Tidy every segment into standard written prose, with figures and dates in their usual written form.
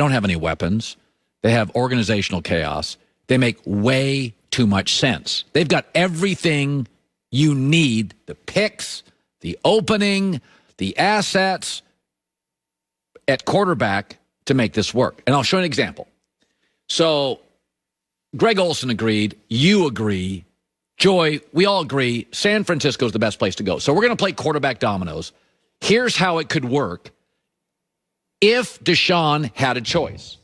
don't have any weapons. They have organizational chaos. They make way too much sense. They've got everything you need, the picks, the opening, the assets at quarterback to make this work. And I'll show you an example. So Greg Olson agreed. You agree. Joy, we all agree. San Francisco is the best place to go. So we're going to play quarterback dominoes. Here's how it could work if Deshaun had a choice.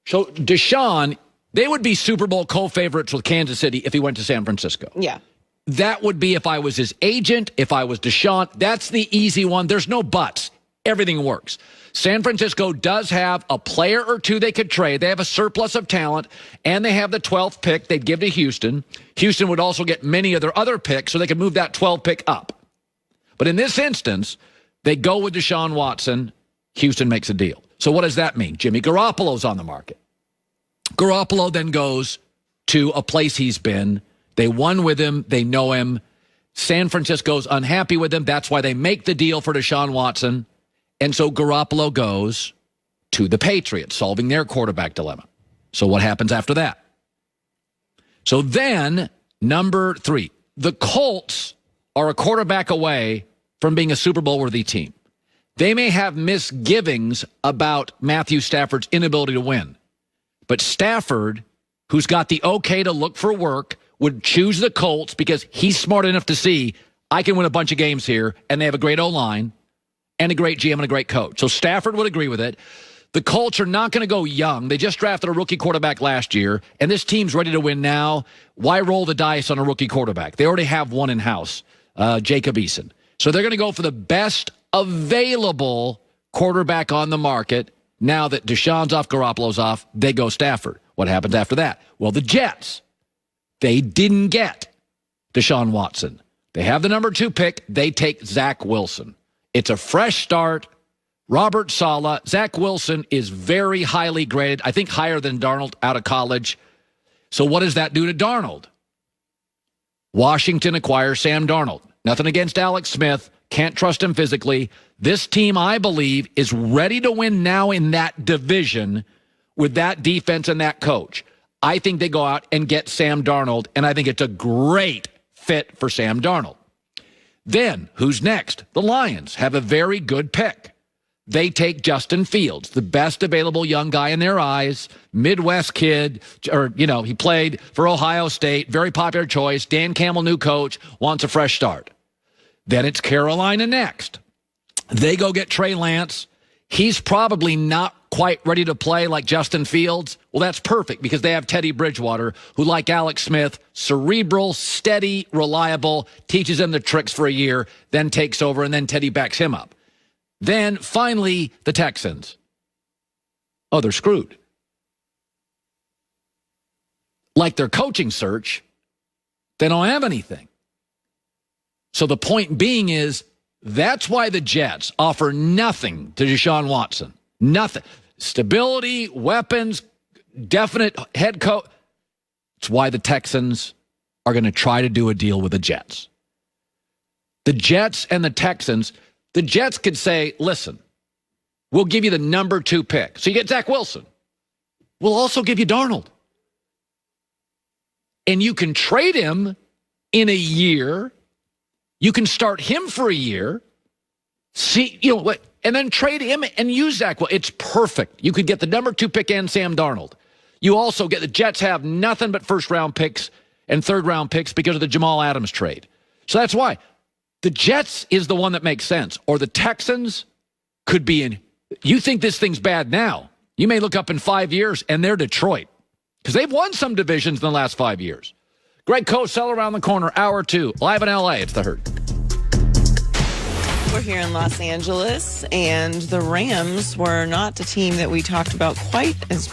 So Deshaun, they would be Super Bowl co-favorites with Kansas City if he went to San Francisco. Yeah. That would be if I was his agent, if I was Deshaun. That's the easy one. There's no buts. Everything works. San Francisco does have a player or two they could trade. They have a surplus of talent, and they have the 12th pick they'd give to Houston. Houston would also get many of their other picks, so they could move that 12th pick up. But in this instance, they go with Deshaun Watson. Houston makes a deal. So what does that mean? Jimmy Garoppolo's on the market. Garoppolo then goes to a place he's been. They won with him. They know him. San Francisco's unhappy with him. That's why they make the deal for Deshaun Watson. And so Garoppolo goes to the Patriots, solving their quarterback dilemma. So what happens after that? So then, number 3, the Colts are a quarterback away from being a Super Bowl-worthy team. They may have misgivings about Matthew Stafford's inability to win. But Stafford, who's got the okay to look for work, would choose the Colts because he's smart enough to see, I can win a bunch of games here, and they have a great O-line and a great GM and a great coach. So Stafford would agree with it. The Colts are not going to go young. They just drafted a rookie quarterback last year, and this team's ready to win now. Why roll the dice on a rookie quarterback? They already have one in-house, Jacob Eason. So they're going to go for the best available quarterback on the market. Now that Deshaun's off, Garoppolo's off, they go Stafford. What happens after that? Well, the Jets, they didn't get Deshaun Watson. They have the number 2 pick. They take Zach Wilson. It's a fresh start. Robert Saleh. Zach Wilson is very highly graded. I think higher than Darnold out of college. So what does that do to Darnold? Washington acquires Sam Darnold. Nothing against Alex Smith. Can't trust him physically. This team, I believe, is ready to win now in that division with that defense and that coach. I think they go out and get Sam Darnold, and I think it's a great fit for Sam Darnold. Then, who's next? The Lions have a very good pick. They take Justin Fields, the best available young guy in their eyes, Midwest kid, he played for Ohio State, very popular choice. Dan Campbell, new coach, wants a fresh start. Then it's Carolina next. They go get Trey Lance. He's probably not quite ready to play like Justin Fields. Well, that's perfect because they have Teddy Bridgewater, who, like Alex Smith, cerebral, steady, reliable, teaches them the tricks for a year, then takes over, and then Teddy backs him up. Then, finally, the Texans. Oh, they're screwed. Like their coaching search, they don't have anything. So the point being is, that's why the Jets offer nothing to Deshaun Watson. Nothing. Stability, weapons, definite head coach. It's why the Texans are going to try to do a deal with the Jets. The Jets and the Texans, the Jets could say, listen, we'll give you the number 2 pick. So you get Zach Wilson. We'll also give you Darnold. And you can trade him in a year. You can start him for a year, and then trade him and use Zach. Well, it's perfect. You could get the number 2 pick and Sam Darnold. You also get the Jets have nothing but first-round picks and third-round picks because of the Jamal Adams trade. So that's why. The Jets is the one that makes sense. Or the Texans could be in. You think this thing's bad now. You may look up in 5 years, and they're Detroit. Because they've won some divisions in the last 5 years. Greg Cosell around the corner, hour 2. Live in L.A., it's The Herd. We're here in Los Angeles, and the Rams were not the team that we talked about quite as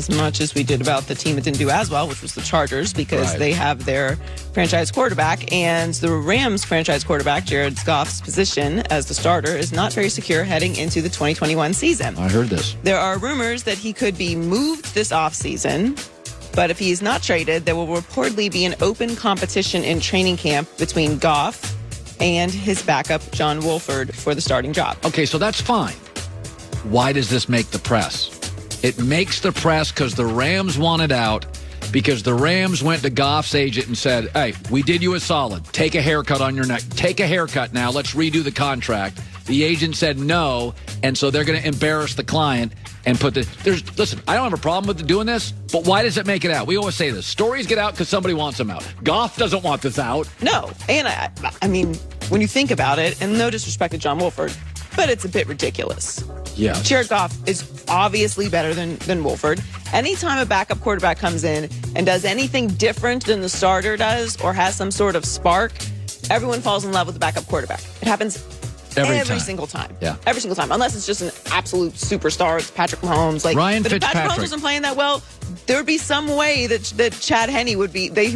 much as we did about the team that didn't do as well, which was the Chargers, because they have their franchise quarterback. And the Rams franchise quarterback, Jared Goff's position as the starter, is not very secure heading into the 2021 season. I heard this. There are rumors that he could be moved this offseason. But if he is not traded, there will reportedly be an open competition in training camp between Goff and his backup, John Wolford, for the starting job. Okay, so that's fine. Why does this make the press? It makes the press because the Rams wanted out, because the Rams went to Goff's agent and said, hey, we did you a solid. Take a haircut on your neck. Take a haircut now. Let's redo the contract. The agent said no, and so they're going to embarrass the client and put the – listen, I don't have a problem with doing this, but why does it make it out? We always say this. Stories get out because somebody wants them out. Goff doesn't want this out. No. And, I mean, when you think about it, and no disrespect to John Wolford, but it's a bit ridiculous. Yeah. Jared Goff is obviously better than Wolford. Anytime a backup quarterback comes in and does anything different than the starter does or has some sort of spark, everyone falls in love with the backup quarterback. It happens every single time. Yeah. Every single time. Unless it's just an absolute superstar. It's Patrick Mahomes. But if Patrick Mahomes wasn't playing that well, there would be some way that Chad Henne would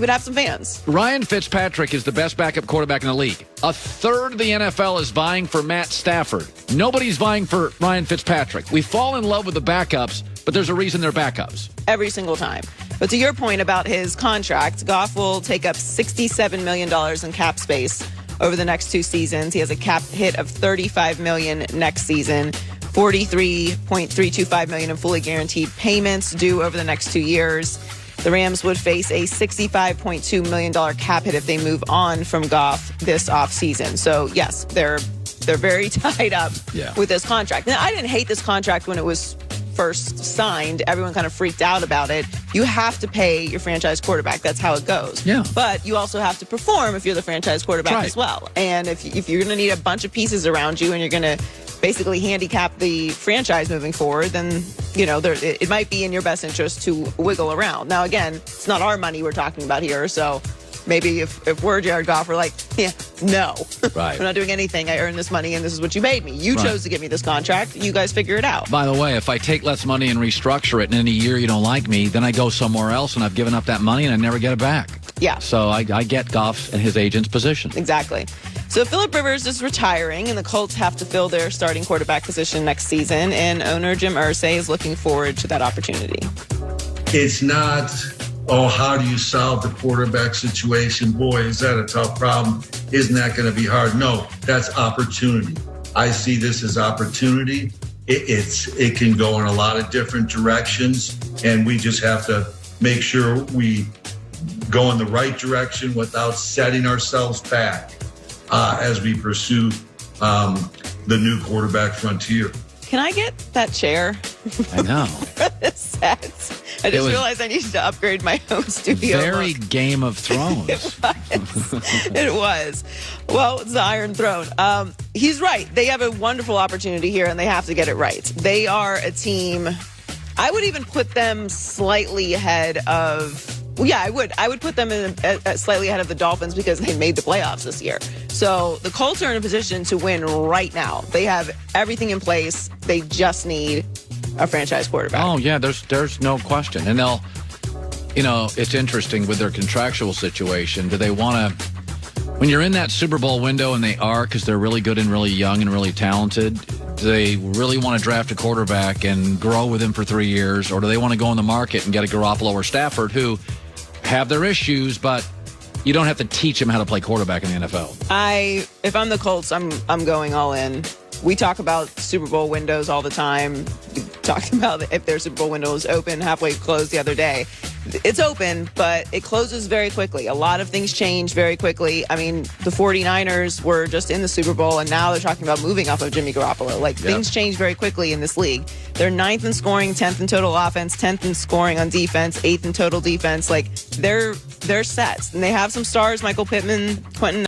have some fans. Ryan Fitzpatrick is the best backup quarterback in the league. A third of the NFL is vying for Matt Stafford. Nobody's vying for Ryan Fitzpatrick. We fall in love with the backups, but there's a reason they're backups. Every single time. But to your point about his contract, Goff will take up $67 million in cap space over the next 2 seasons. He has a cap hit of $35 million next season, $43.325 million in fully guaranteed payments due over the next 2 years. The Rams would face a $65.2 million cap hit if they move on from Goff this offseason. So, yes, they're very tied up with this contract. Now, I didn't hate this contract when it was first signed. Everyone kind of freaked out about it. You have to pay your franchise quarterback. That's how it goes. Yeah. But you also have to perform if you're the franchise quarterback as well. And if you're going to need a bunch of pieces around you and you're going to basically handicap the franchise moving forward, then, it might be in your best interest to wiggle around. Now, again, it's not our money we're talking about here, so maybe if we're Jared Goff, we're like, no. Right. I'm not doing anything. I earned this money, and this is what you paid me. You chose to give me this contract. You guys figure it out. By the way, if I take less money and restructure it, and in a year you don't like me, then I go somewhere else, and I've given up that money, and I never get it back. Yeah. So I get Goff and his agent's position. Exactly. So Phillip Rivers is retiring, and the Colts have to fill their starting quarterback position next season, and owner Jim Irsay is looking forward to that opportunity. It's not, how do you solve the quarterback situation? Boy, is that a tough problem. Isn't that going to be hard? No, that's opportunity. I see this as opportunity. It can go in a lot of different directions, and we just have to make sure we go in the right direction without setting ourselves back as we pursue the new quarterback frontier. Can I get that chair? I know. I just realized I needed to upgrade my home studio. Very Game of Thrones. It was. Well, it's the Iron Throne. He's right. They have a wonderful opportunity here, and they have to get it right. They are a team. I would even put them slightly ahead of. Well, yeah, I would. I would put them slightly ahead of the Dolphins because they made the playoffs this year. So the Colts are in a position to win right now. They have everything in place. They just need a franchise quarterback. Oh, yeah, there's no question. And they'll, it's interesting with their contractual situation. Do they want to, when you're in that Super Bowl window, and they are because they're really good and really young and really talented, do they really want to draft a quarterback and grow with him for 3 years? Or do they want to go in the market and get a Garoppolo or Stafford who have their issues, but you don't have to teach them how to play quarterback in the NFL? If I'm the Colts, I'm going all in. We talk about Super Bowl windows all the time. We talked about if their Super Bowl window is open, halfway closed the other day. It's open, but it closes very quickly. A lot of things change very quickly. I mean, the 49ers were just in the Super Bowl, and now they're talking about moving off of Jimmy Garoppolo. Things change very quickly in this league. They're 9th in scoring, 10th in total offense, 10th in scoring on defense, 8th in total defense. They're set. And they have some stars, Michael Pittman, Quentin